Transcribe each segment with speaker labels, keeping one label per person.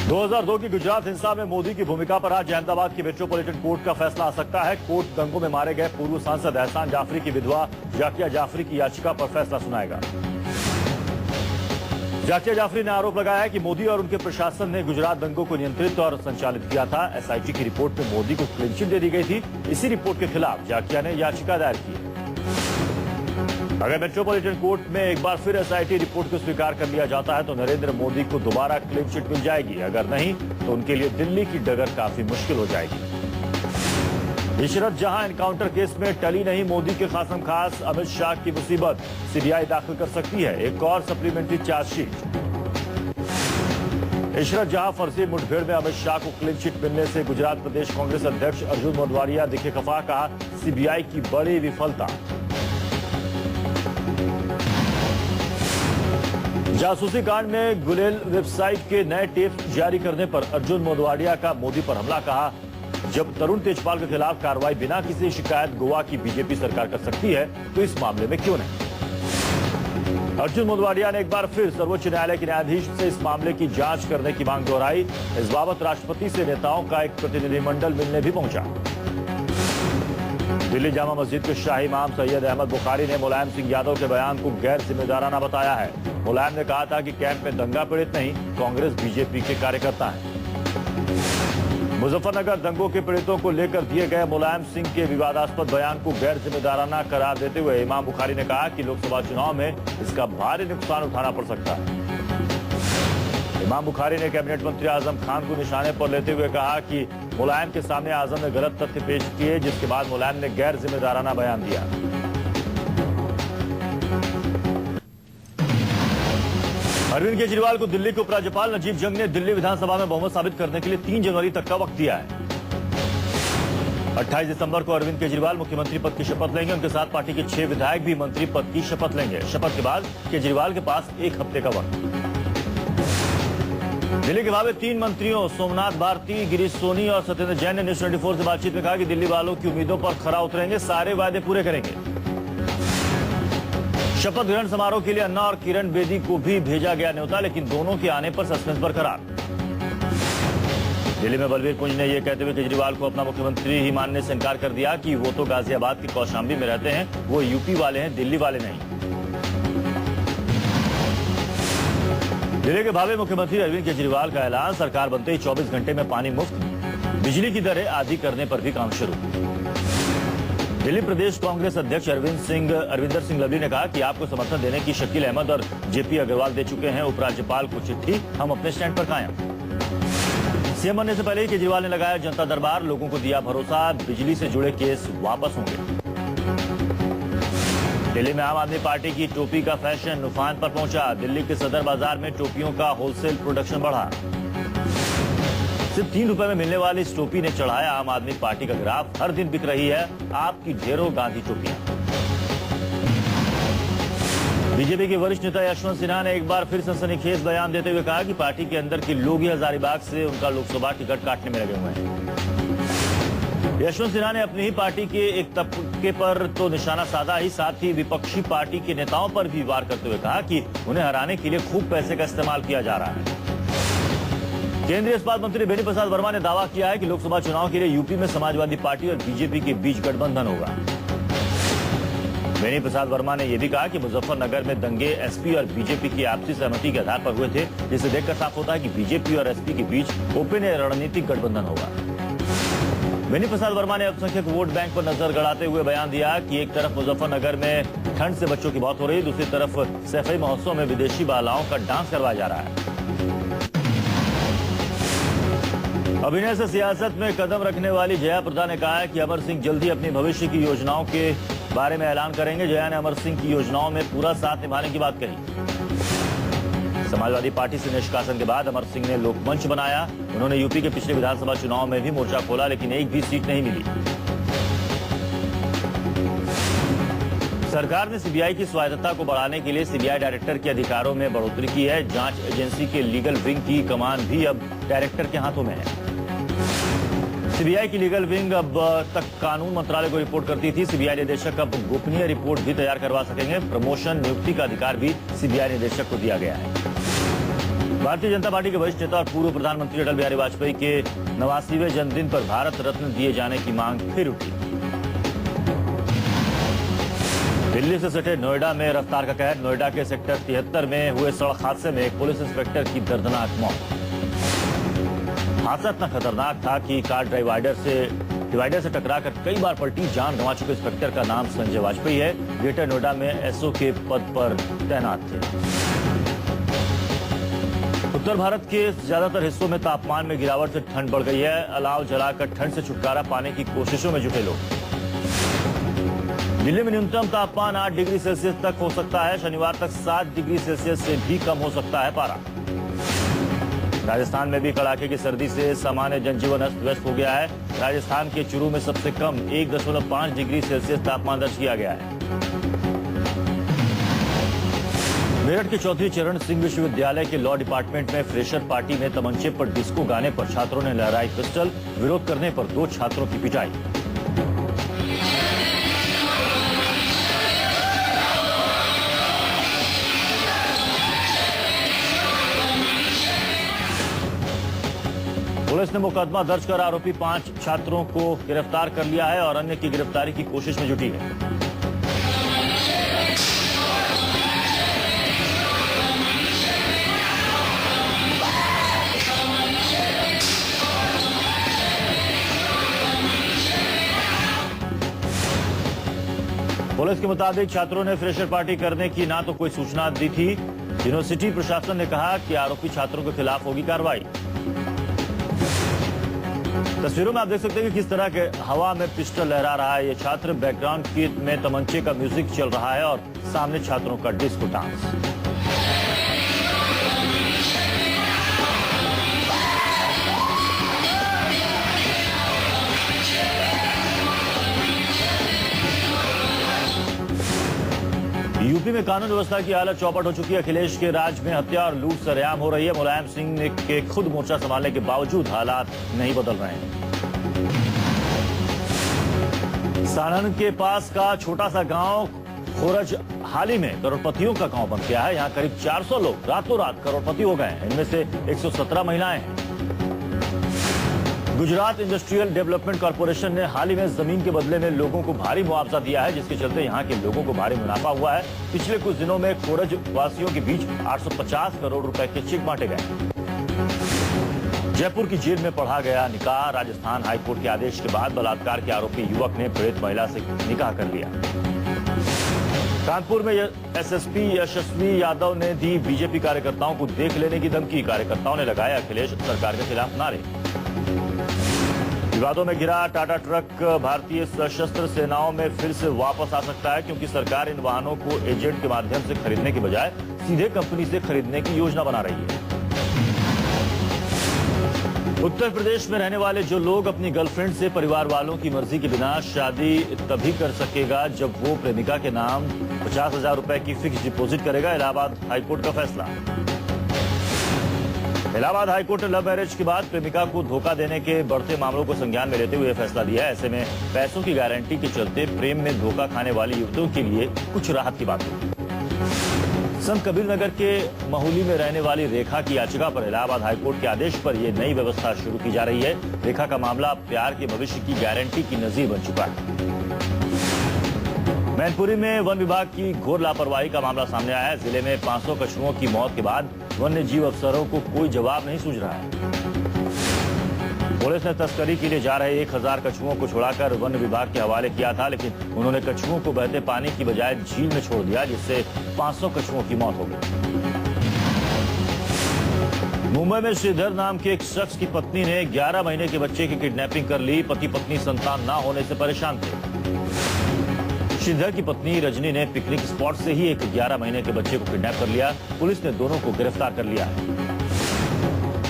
Speaker 1: 2002 की गुजरात हिंसा में मोदी की भूमिका पर आज अहमदाबाद की मेट्रोपॉलिटन कोर्ट का फैसला आ सकता है। कोर्ट दंगों में मारे गए पूर्व सांसद एहसान जाफरी की विधवा जाकिया जाफरी की याचिका पर फैसला सुनाएगा। जाकिया जाफरी ने आरोप लगाया है कि मोदी और उनके प्रशासन ने गुजरात दंगों को नियंत्रित और संचालित किया था। एसआईटी की रिपोर्ट में मोदी को क्लीन चिट दे दी गई थी। इसी रिपोर्ट के खिलाफ जाकिया ने याचिका दायर की। अगर मेट्रोपॉलिटन कोर्ट में एक बार फिर एसआईटी रिपोर्ट को स्वीकार कर लिया जाता है तो नरेंद्र मोदी को दोबारा क्लीन चिट मिल जाएगी। अगर नहीं तो उनके लिए दिल्ली की डगर काफी मुश्किल हो जाएगी। इशरत जहां एनकाउंटर केस में टली नहीं मोदी के खासम खास अमित शाह की मुसीबत, सीबीआई दाखिल कर सकती है एक और सप्लीमेंट्री चार्जशीट। इशरत जहां फर्जी मुठभेड़ में अमित शाह को क्लीन चिट मिलने से गुजरात प्रदेश कांग्रेस अध्यक्ष अर्जुन मोढवाडिया दिखे खफा, कहा सीबीआई की बड़ी विफलता। जासूसी कांड में गुलेल वेबसाइट के नए टेप जारी करने पर अर्जुन मोढवाडिया का मोदी पर हमला, कहा जब तरुण तेजपाल के खिलाफ कार्रवाई बिना किसी शिकायत गोवा की बीजेपी सरकार कर सकती है तो इस मामले में क्यों नहीं। अर्जुन मोढवाडिया ने एक बार फिर सर्वोच्च न्यायालय के न्यायाधीश से इस मामले की जांच करने की मांग दोहराई। इस बाबत राष्ट्रपति से नेताओं का एक प्रतिनिधिमंडल मिलने भी पहुंचा। दिल्ली जामा मस्जिद के शाही इमाम सैयद अहमद बुखारी ने मुलायम सिंह यादव के बयान को गैर जिम्मेदाराना बताया है। मुलायम ने कहा था कि कैंप में दंगा पीड़ित नहीं, कांग्रेस बीजेपी के कार्यकर्ता हैं। मुजफ्फरनगर दंगों के पीड़ितों को लेकर दिए गए मुलायम सिंह के विवादास्पद बयान को गैर जिम्मेदाराना करार देते हुए इमाम बुखारी ने कहा कि लोकसभा चुनाव में इसका भारी नुकसान उठाना पड़ सकता है। इमाम बुखारी ने कैबिनेट मंत्री आजम खान को निशाने पर लेते हुए कहा कि मुलायम के सामने आजम ने गलत तथ्य पेश किए, जिसके बाद मुलायम ने गैर जिम्मेदाराना बयान दिया। अरविंद केजरीवाल को दिल्ली के उपराज्यपाल नजीब जंग ने दिल्ली विधानसभा में बहुमत साबित करने के लिए 3 जनवरी तक का वक्त दिया है। 28 दिसंबर को अरविंद केजरीवाल मुख्यमंत्री पद की शपथ लेंगे। उनके साथ पार्टी के 6 विधायक भी मंत्री पद की शपथ लेंगे। शपथ के बाद केजरीवाल के पास 1 हफ्ते का वक्त। दिल्ली के भावे 3 मंत्रियों सोमनाथ भारती, गिरीश सोनी और सत्येंद्र जैन ने न्यूज 24 से बातचीत में कहा कि दिल्ली वालों की उम्मीदों पर खरा उतरेंगे, सारे वादे पूरे करेंगे। शपथ ग्रहण समारोह के लिए अन्ना और किरण बेदी को भी भेजा गया न्योता, लेकिन दोनों के आने पर सस्पेंस बरकरार। दिल्ली में बलबीर पुंज ने यह कहते हुए केजरीवाल को अपना मुख्यमंत्री ही मानने से इनकार कर दिया कि वो तो गाजियाबाद के कौशाम्बी में रहते हैं, वो यूपी वाले हैं, दिल्ली वाले नहीं। दिल्ली के भावी मुख्यमंत्री अरविंद केजरीवाल का ऐलान, सरकार बनते ही 24 घंटे में पानी मुफ्त, बिजली की दरें आधी करने पर भी काम शुरू। दिल्ली प्रदेश कांग्रेस अध्यक्ष अरविंदर सिंह लवली ने कहा कि आपको समर्थन देने की शकील अहमद और जेपी अग्रवाल दे चुके हैं उपराज्यपाल को चिट्ठी, हम अपने स्टैंड पर कायम। सीएम बनने से पहले ही केजरीवाल ने लगाया जनता दरबार, लोगों को दिया भरोसा, बिजली से जुड़े केस वापस होंगे। दिल्ली में आम आदमी पार्टी की टोपी का फैशन उफान पर पहुंचा। दिल्ली के सदर बाजार में टोपियों का होलसेल प्रोडक्शन बढ़ा। सिर्फ 3 रुपए में मिलने वाली इस टोपी ने चढ़ाया आम आदमी पार्टी का ग्राफ। हर दिन बिक रही है आपकी ढेरों गांधी टोपियां। बीजेपी के वरिष्ठ नेता यशवंत सिन्हा ने एक बार फिर सनसनीखेज बयान देते हुए कहा कि पार्टी के अंदर के लोग ही हजारीबाग से उनका लोकसभा टिकट काटने में लगे हुए हैं। यशवंत सिन्हा ने अपनी ही पार्टी के एक तबके पर तो निशाना साधा ही, साथ ही विपक्षी पार्टी के नेताओं पर भी वार करते हुए कहा कि उन्हें हराने के लिए खूब पैसे का इस्तेमाल किया जा रहा है। केंद्रीय इस्पात मंत्री बेनी प्रसाद वर्मा ने दावा किया है कि लोकसभा चुनाव के लिए यूपी में समाजवादी पार्टी और बीजेपी के बीच गठबंधन होगा। बेनी प्रसाद वर्मा ने यह भी कहा कि मुजफ्फरनगर में दंगे एसपी और बीजेपी की आपसी सहमति के आधार पर हुए थे, जिसे देखकर साफ होता है कि बीजेपी और एसपी के बीच ओपन या रणनीतिक गठबंधन होगा। बेनी प्रसाद वर्मा ने अल्पसंख्यक वोट बैंक पर नजर गड़ाते हुए बयान दिया कि एक तरफ मुजफ्फरनगर में ठंड से बच्चों की मौत हो रही है, दूसरी तरफ सैफई महोत्सव में विदेशी बालाओं का डांस करवाया जा रहा है। अभिनय से सियासत में कदम रखने वाली जया प्रदा ने कहा है कि अमर सिंह जल्दी अपनी भविष्य की योजनाओं के बारे में ऐलान करेंगे। जया ने अमर सिंह की योजनाओं में पूरा साथ निभाने की बात कही। समाजवादी पार्टी से निष्कासन के बाद अमर सिंह ने लोकमंच बनाया। उन्होंने यूपी के पिछले विधानसभा चुनाव में भी मोर्चा खोला, लेकिन एक भी सीट नहीं मिली। सरकार ने सीबीआई की स्वायत्तता को बढ़ाने के लिए सीबीआई डायरेक्टर के अधिकारों में बढ़ोतरी की है। जांच एजेंसी के लीगल विंग की कमान भी अब डायरेक्टर के हाथों में है। सीबीआई की लीगल विंग अब तक कानून मंत्रालय को रिपोर्ट करती थी। सीबीआई निदेशक अब गोपनीय रिपोर्ट भी तैयार करवा सकेंगे। प्रमोशन नियुक्ति का अधिकार भी सीबीआई निदेशक को दिया गया है। भारतीय जनता पार्टी के वरिष्ठ नेता और पूर्व प्रधानमंत्री अटल बिहारी वाजपेयी के 89वें जन्मदिन पर भारत रत्न दिए जाने की मांग फिर उठी। दिल्ली से सटे नोएडा में रफ्तार का कहर। नोएडा के सेक्टर 73 में हुए सड़क हादसे में एक पुलिस इंस्पेक्टर की दर्दनाक मौत। हादसा इतना खतरनाक था कि कार डिवाइडर से टकराकर कई बार पलटी। जान गंवा चुके इंस्पेक्टर का नाम संजय वाजपेयी है। ग्रेटर नोएडा में एसओ के पद पर तैनात थे। उत्तर भारत के ज्यादातर हिस्सों में तापमान में गिरावट से ठंड बढ़ गई है। अलाव जलाकर ठंड से छुटकारा पाने की कोशिशों में जुटे लोग। दिल्ली में न्यूनतम तापमान 8 डिग्री सेल्सियस तक हो सकता है। शनिवार तक 7 डिग्री सेल्सियस से भी कम हो सकता है पारा। राजस्थान में भी कड़ाके की सर्दी से सामान्य जनजीवन अस्त व्यस्त हो गया है। राजस्थान के चूरू में सबसे कम 1.5 डिग्री सेल्सियस तापमान दर्ज किया गया है। मेरठ के चौधरी चरण सिंह विश्वविद्यालय के लॉ डिपार्टमेंट में फ्रेशर पार्टी में तमंचे पर डिस्को गाने पर छात्रों ने लहराई पिस्टल। विरोध करने पर 2 छात्रों की पिटाई। पुलिस ने मुकदमा दर्ज कर आरोपी 5 छात्रों को गिरफ्तार कर लिया है और अन्य की गिरफ्तारी की कोशिश में जुटी है। पुलिस के मुताबिक छात्रों ने फ्रेशर पार्टी करने की ना तो कोई सूचना दी थी। यूनिवर्सिटी प्रशासन ने कहा कि आरोपी छात्रों के खिलाफ होगी कार्रवाई। तस्वीरों में आप देख सकते हैं कि किस तरह के हवा में पिस्टल लहरा रहा है। ये छात्र बैकग्राउंड में तमंचे का म्यूजिक चल रहा है और सामने छात्रों का डिस्को डांस। यूपी में कानून व्यवस्था की हालत चौपट हो चुकी है। अखिलेश के राज में हत्या और लूट सरेआम हो रही है। मुलायम सिंह के खुद मोर्चा संभालने के बावजूद हालात नहीं बदल रहे हैं। सानन के पास का छोटा सा गांव खोरज हाल ही में करोड़पतियों का गांव बन गया है। यहां करीब 400 लोग रातों रात करोड़पति हो गए हैं। इनमें से 117 महिलाएं हैं। गुजरात इंडस्ट्रियल डेवलपमेंट कॉर्पोरेशन ने हाल ही में जमीन के बदले में लोगों को भारी मुआवजा दिया है, जिसके चलते यहां के लोगों को भारी मुनाफा हुआ है। पिछले कुछ दिनों में खोरज वासियों के बीच 850 करोड़ रुपए के चेक बांटे गए। जयपुर की जेल में पढ़ा गया निकाह। राजस्थान हाईकोर्ट के आदेश के बाद बलात्कार के आरोपी युवक ने पीड़ित महिला से निकाह कर लिया। कानपुर में एसएसपी यशस्वी यादव ने दी बीजेपी कार्यकर्ताओं को देख लेने की धमकी। कार्यकर्ताओं ने लगाया अखिलेश सरकार के खिलाफ नारे। विवादों में घिरा टाटा ट्रक भारतीय सशस्त्र सेनाओं में फिर से वापस आ सकता है, क्योंकि सरकार इन वाहनों को एजेंट के माध्यम से खरीदने की बजाय सीधे कंपनी से खरीदने की योजना बना रही है। उत्तर प्रदेश में रहने वाले जो लोग अपनी गर्लफ्रेंड से परिवार वालों की मर्जी के बिना शादी तभी कर सकेगा जब वो प्रेमिका के नाम 50,000 रुपए की फिक्स डिपॉजिट करेगा। इलाहाबाद हाईकोर्ट का फैसला। इलाहाबाद हाईकोर्ट ने लव मैरिज के बाद प्रेमिका को धोखा देने के बढ़ते मामलों को संज्ञान में लेते हुए फैसला दिया है। ऐसे में पैसों की गारंटी के चलते प्रेम में धोखा खाने वाली युवतियों के लिए कुछ राहत की बात है। संत कबीर नगर के महुली में रहने वाली रेखा की याचिका पर इलाहाबाद हाईकोर्ट के आदेश पर यह नई व्यवस्था शुरू की जा रही है। रेखा का मामला प्यार के भविष्य की गारंटी की नजीर बन चुका है। मैनपुरी में वन विभाग की घोर लापरवाही का मामला सामने आया है। जिले में 500 कछुओं की मौत के बाद वन्य जीव अफसरों को कोई जवाब नहीं सूझ रहा है। पुलिस ने तस्करी के लिए जा रहे 1000 कछुओं को छुड़ाकर वन विभाग के हवाले किया था, लेकिन उन्होंने कछुओं को बहते पानी की बजाय झील में छोड़ दिया, जिससे 500 कछुओं की मौत हो गई। मुंबई में श्रीधर नाम के एक शख्स की पत्नी ने 11 महीने के बच्चे की किडनैपिंग कर ली। पति पत्नी संतान न होने से परेशान थे। श्रीधर की पत्नी रजनी ने पिकनिक स्पॉट से ही एक 11 महीने के बच्चे को किडनैप कर लिया। पुलिस ने दोनों को गिरफ्तार कर लिया है।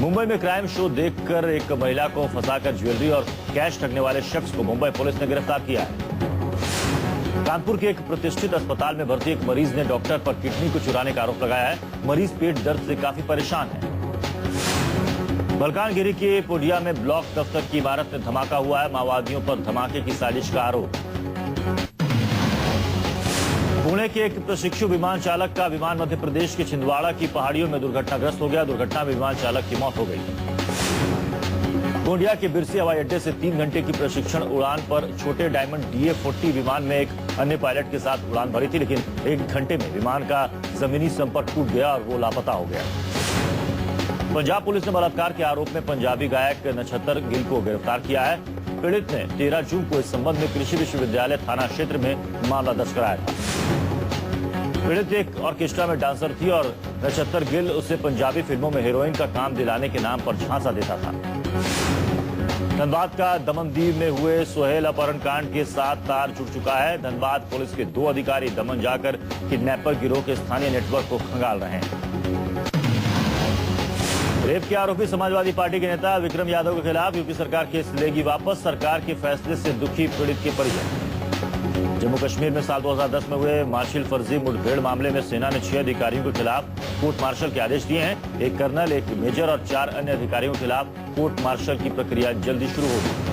Speaker 1: मुंबई में क्राइम शो देखकर एक महिला को फंसाकर ज्वेलरी और कैश ठगने वाले शख्स को मुंबई पुलिस ने गिरफ्तार किया है। कानपुर के एक प्रतिष्ठित अस्पताल में भर्ती एक मरीज ने डॉक्टर पर किडनी को चुराने का आरोप लगाया है। मरीज पेट दर्द से काफी परेशान है। मलकानगिरी के पोडिया में ब्लॉक दफ्तर की इमारत में धमाका हुआ है। माओवादियों पर धमाके की साजिश का आरोप। पुणे के एक प्रशिक्षु विमान चालक का विमान मध्य प्रदेश के छिंदवाड़ा की पहाड़ियों में दुर्घटनाग्रस्त हो गया। दुर्घटना में विमान चालक की मौत हो गई। गोंडिया के बिरसी हवाई अड्डे से 3 घंटे की प्रशिक्षण उड़ान पर छोटे डायमंड DA-40 विमान में एक अन्य पायलट के साथ उड़ान भरी थी, लेकिन 1 घंटे में विमान का जमीनी संपर्क टूट गया और वो लापता हो गया। पंजाब पुलिस ने बलात्कार के आरोप में पंजाबी गायक नक्षत्र गिल को गिरफ्तार किया है। पीड़ित ने 13 जून को इस संबंध में कृषि विश्वविद्यालय थाना क्षेत्र में मामला दर्ज कराया था। पीड़ित एक ऑर्केस्ट्रा में डांसर थी और नक्षत्र गिल उसे पंजाबी फिल्मों में हीरोइन का काम दिलाने के नाम पर झांसा देता था। धनबाद का दमनदीव में हुए सोहेल अपहरण कांड के साथ तार जुड़ चुका है। धनबाद पुलिस के 2 अधिकारी दमन जाकर किडनैपर गिरोह के स्थानीय नेटवर्क को खंगाल रहे हैं। रेप के आरोपी समाजवादी पार्टी के नेता विक्रम यादव के खिलाफ यूपी सरकार केस लेगी वापस। सरकार के फैसले से दुखी पीड़ित के परिजन। जम्मू कश्मीर में साल 2010 में हुए मार्शल फर्जी मुठभेड़ मामले में सेना ने 6 अधिकारियों के खिलाफ कोर्ट मार्शल के आदेश दिए हैं। एक कर्नल, एक मेजर और 4 अन्य अधिकारियों के खिलाफ कोर्ट मार्शल की प्रक्रिया जल्दी शुरू होगी।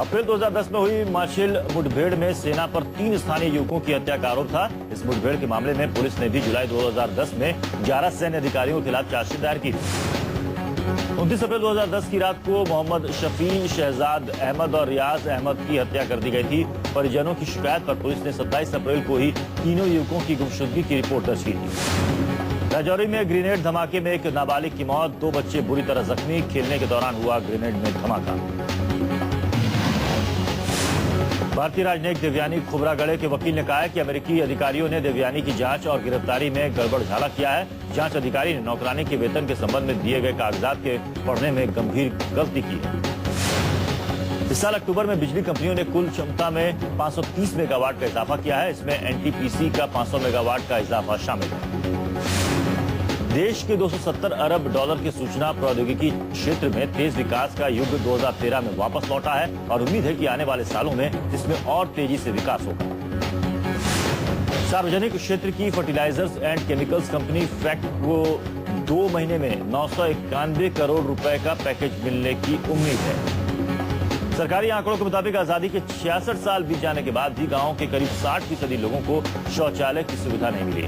Speaker 1: अप्रैल 2010 में हुई मार्शल मुठभेड़ में सेना पर 3 स्थानीय युवकों की हत्या का आरोप था। इस मुठभेड़ के मामले में पुलिस ने भी जुलाई 2010 में 11 सैन्य अधिकारियों के खिलाफ चार्जशीट दायर की थी। 29 अप्रैल 2010 की रात को मोहम्मद शफी, शहजाद अहमद और रियाज अहमद की हत्या कर दी गई थी। परिजनों की शिकायत पर पुलिस ने 27 अप्रैल को ही तीनों युवकों की गुमशुदगी की रिपोर्ट दर्ज की थी। राजौरी में ग्रेनेड धमाके में एक नाबालिग की मौत, 2 बच्चे बुरी तरह जख्मी। खेलने के दौरान हुआ ग्रेनेड में धमाका। भारतीय राजनयिक देवयानी खोबरागड़े के वकील ने कहा है कि अमेरिकी अधिकारियों ने देवयानी की जांच और गिरफ्तारी में गड़बड़झाला किया है। जांच अधिकारी ने नौकरानी के वेतन के संबंध में दिए गए कागजात के पढ़ने में गंभीर गलती की है। इस साल अक्टूबर में बिजली कंपनियों ने कुल क्षमता में 530 मेगावाट का इजाफा किया है। इसमें NTPC का 500 मेगावाट का इजाफा शामिल है। देश के $270 अरब की सूचना प्रौद्योगिकी क्षेत्र में तेज विकास का युग 2013 में वापस लौटा है और उम्मीद है कि आने वाले सालों में इसमें और तेजी से विकास होगा। सार्वजनिक क्षेत्र की fertilisers and chemicals company FACT को 2 महीने में 991 करोड़ रुपए का पैकेज मिलने की उम्मीद है। सरकारी आंकड़ों के मुताबिक आजादी के 66 साल बीत जाने के बाद भी गांव के करीब 60% लोगों को शौचालय की सुविधा नहीं मिली।